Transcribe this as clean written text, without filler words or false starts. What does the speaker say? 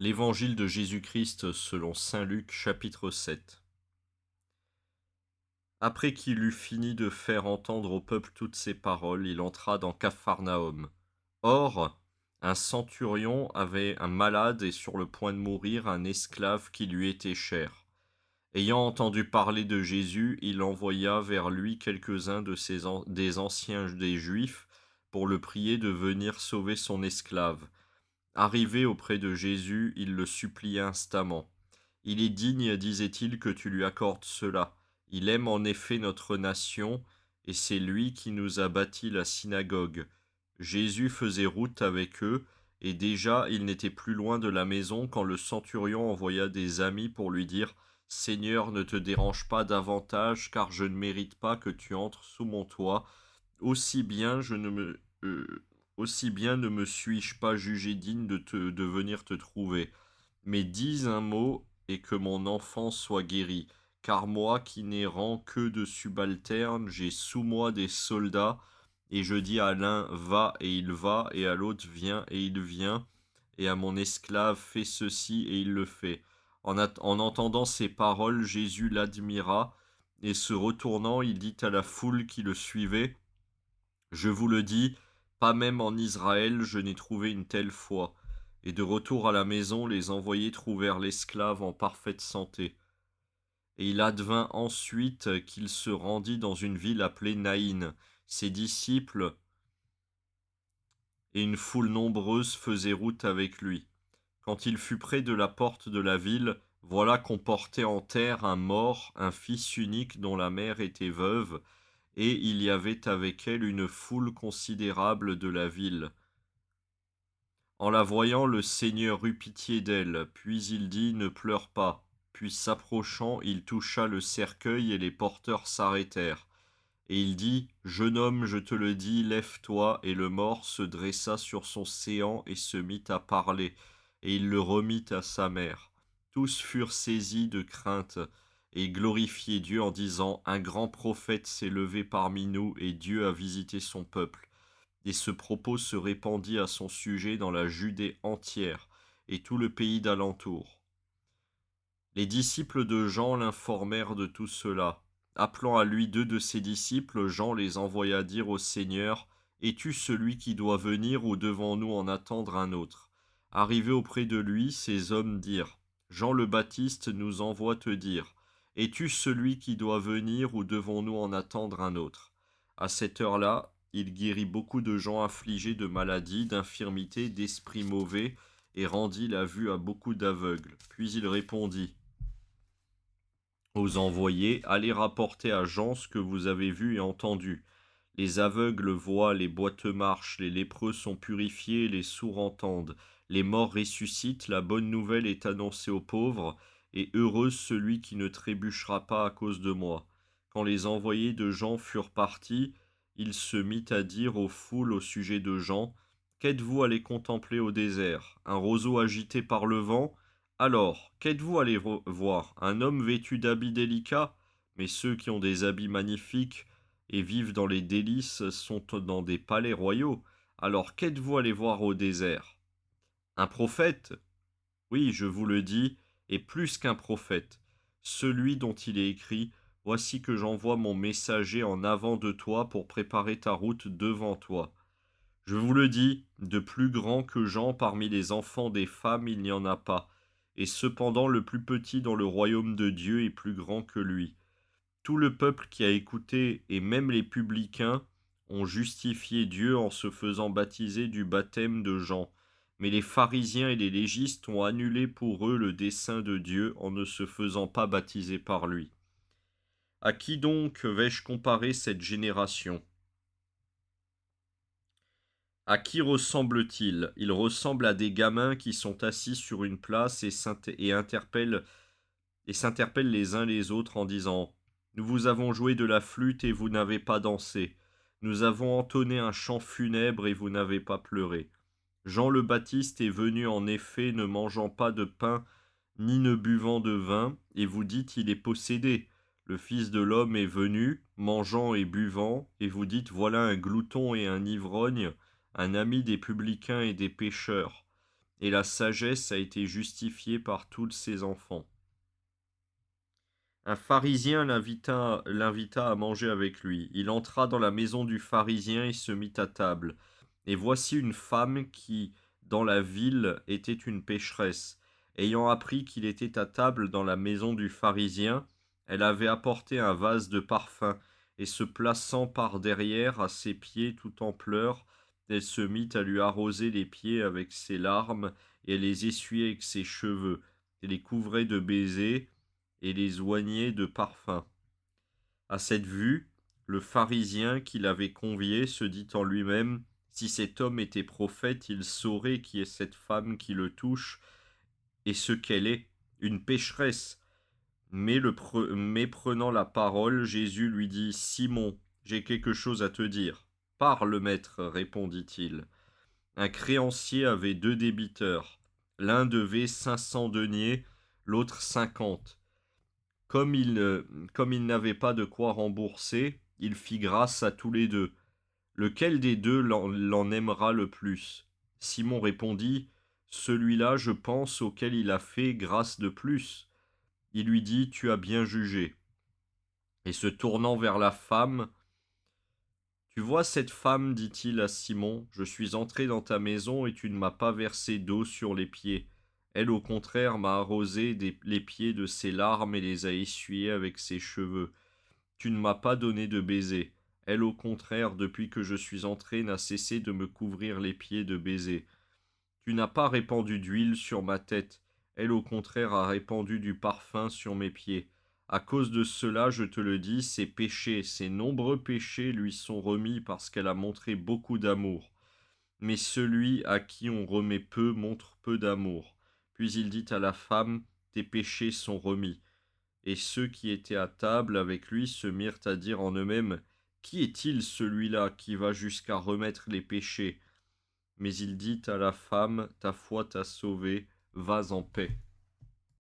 L'Évangile de Jésus-Christ selon saint Luc, chapitre 7. Après qu'il eut fini de faire entendre au peuple toutes ces paroles, il entra dans Capharnaüm. Or, un centurion avait un malade et sur le point de mourir un esclave qui lui était cher. Ayant entendu parler de Jésus, il envoya vers lui quelques-uns des anciens des Juifs pour le prier de venir sauver son esclave. Arrivé auprès de Jésus, il le supplia instamment. Il est digne, disait-il, que tu lui accordes cela. Il aime en effet notre nation, et c'est lui qui nous a bâti la synagogue. Jésus faisait route avec eux, et déjà il n'était plus loin de la maison quand le centurion envoya des amis pour lui dire « Seigneur, ne te dérange pas davantage, car je ne mérite pas que tu entres sous mon toit. Aussi bien je ne me... aussi bien ne me suis-je pas jugé digne de venir te trouver. Mais dis un mot et que mon enfant soit guéri. Car moi qui n'ai rang que de subalterne, j'ai sous moi des soldats, et je dis à l'un va et il va, et à l'autre viens et il vient, et à mon esclave fais ceci et il le fait. En entendant ces paroles, Jésus l'admira, et se retournant, il dit à la foule qui le suivait, je vous le dis, pas même en Israël je n'ai trouvé une telle foi. Et de retour à la maison, les envoyés trouvèrent l'esclave en parfaite santé. Et il advint ensuite qu'il se rendit dans une ville appelée Naïn. Ses disciples et une foule nombreuse faisaient route avec lui. Quand il fut près de la porte de la ville, voilà qu'on portait en terre un mort, un fils unique dont la mère était veuve, et il y avait avec elle une foule considérable de la ville. En la voyant, le Seigneur eut pitié d'elle, puis il dit « Ne pleure pas ». Puis s'approchant, il toucha le cercueil et les porteurs s'arrêtèrent. Et il dit « Jeune homme, je te le dis, lève-toi ». Et le mort se dressa sur son séant et se mit à parler, et il le remit à sa mère. Tous furent saisis de crainte et glorifiaient Dieu en disant « Un grand prophète s'est levé parmi nous et Dieu a visité son peuple ». Et ce propos se répandit à son sujet dans la Judée entière et tout le pays d'alentour. Les disciples de Jean l'informèrent de tout cela. Appelant à lui deux de ses disciples, Jean les envoya dire au Seigneur, « Es-tu celui qui doit venir ou devons-nous en attendre un autre ?» Arrivés auprès de lui, ces hommes dirent, « Jean le Baptiste nous envoie te dire, « Es-tu celui qui doit venir ou devons-nous en attendre un autre ?» À cette heure-là, il guérit beaucoup de gens affligés de maladies, d'infirmités, d'esprits mauvais, et rendit la vue à beaucoup d'aveugles. Puis il répondit aux envoyés, allez rapporter à Jean ce que vous avez vu et entendu. Les aveugles voient, les boiteux marchent, les lépreux sont purifiés, les sourds entendent, les morts ressuscitent, la bonne nouvelle est annoncée aux pauvres, et heureux celui qui ne trébuchera pas à cause de moi. Quand les envoyés de Jean furent partis, il se mit à dire aux foules au sujet de Jean, qu'êtes-vous allés contempler au désert? Un roseau agité par le vent? Alors, qu'êtes-vous allé voir? Un homme vêtu d'habits délicats? Mais ceux qui ont des habits magnifiques et vivent dans les délices sont dans des palais royaux. Alors qu'êtes-vous allé voir au désert? Un prophète? Oui, je vous le dis, et plus qu'un prophète. Celui dont il est écrit, voici que j'envoie mon messager en avant de toi pour préparer ta route devant toi. Je vous le dis, de plus grand que Jean parmi les enfants des femmes, il n'y en a pas. Et cependant le plus petit dans le royaume de Dieu est plus grand que lui. Tout le peuple qui a écouté, et même les publicains, ont justifié Dieu en se faisant baptiser du baptême de Jean. Mais les pharisiens et les légistes ont annulé pour eux le dessein de Dieu en ne se faisant pas baptiser par lui. À qui donc vais-je comparer cette génération? À qui ressemble-t-il? Il ressemble à des gamins qui sont assis sur une place et s'interpellent les uns les autres en disant « Nous vous avons joué de la flûte et vous n'avez pas dansé. Nous avons entonné un chant funèbre et vous n'avez pas pleuré. Jean le Baptiste est venu en effet ne mangeant pas de pain ni ne buvant de vin, et vous dites il est possédé. Le Fils de l'homme est venu, mangeant et buvant, et vous dites voilà un glouton et un ivrogne, un ami des publicains et des pécheurs. et la sagesse a été justifiée par tous ses enfants. Un pharisien l'invita à manger avec lui. Il entra dans la maison du pharisien et se mit à table. Et voici une femme qui, dans la ville, était une pécheresse. Ayant appris qu'il était à table dans la maison du pharisien, elle avait apporté un vase de parfum, et se plaçant par derrière à ses pieds tout en pleurs, elle se mit à lui arroser les pieds avec ses larmes, et les essuyait avec ses cheveux, et les couvrait de baisers, et les oignait de parfum. À cette vue, le pharisien qui l'avait convié se dit en lui-même: si cet homme était prophète, il saurait qui est cette femme qui le touche et ce qu'elle est, une pécheresse. Mais prenant la parole, Jésus lui dit: Simon, j'ai quelque chose à te dire. Parle, maître, répondit-il. Un créancier avait 2 débiteurs. L'un devait 500 deniers, l'autre 50. Comme il n'avait pas de quoi rembourser, il fit grâce à tous les deux. Lequel des deux l'en aimera le plus? Simon répondit: celui-là, je pense, auquel il a fait grâce de plus. Il lui dit: tu as bien jugé. Et se tournant vers la femme: tu vois cette femme, dit-il à Simon, je suis entré dans ta maison et tu ne m'as pas versé d'eau sur les pieds. Elle, au contraire, m'a arrosé les pieds de ses larmes et les a essuyés avec ses cheveux. Tu ne m'as pas donné de baiser. Elle, au contraire, depuis que je suis entré, n'a cessé de me couvrir les pieds de baisers. Tu n'as pas répandu d'huile sur ma tête. Elle, au contraire, a répandu du parfum sur mes pieds. À cause de cela, je te le dis, ses péchés, ses nombreux péchés lui sont remis parce qu'elle a montré beaucoup d'amour. Mais celui à qui on remet peu montre peu d'amour. Puis il dit à la femme: tes péchés sont remis. Et ceux qui étaient à table avec lui se mirent à dire en eux-mêmes: qui est-il celui-là qui va jusqu'à remettre les péchés? Mais il dit à la femme: ta foi t'a sauvée, vas en paix.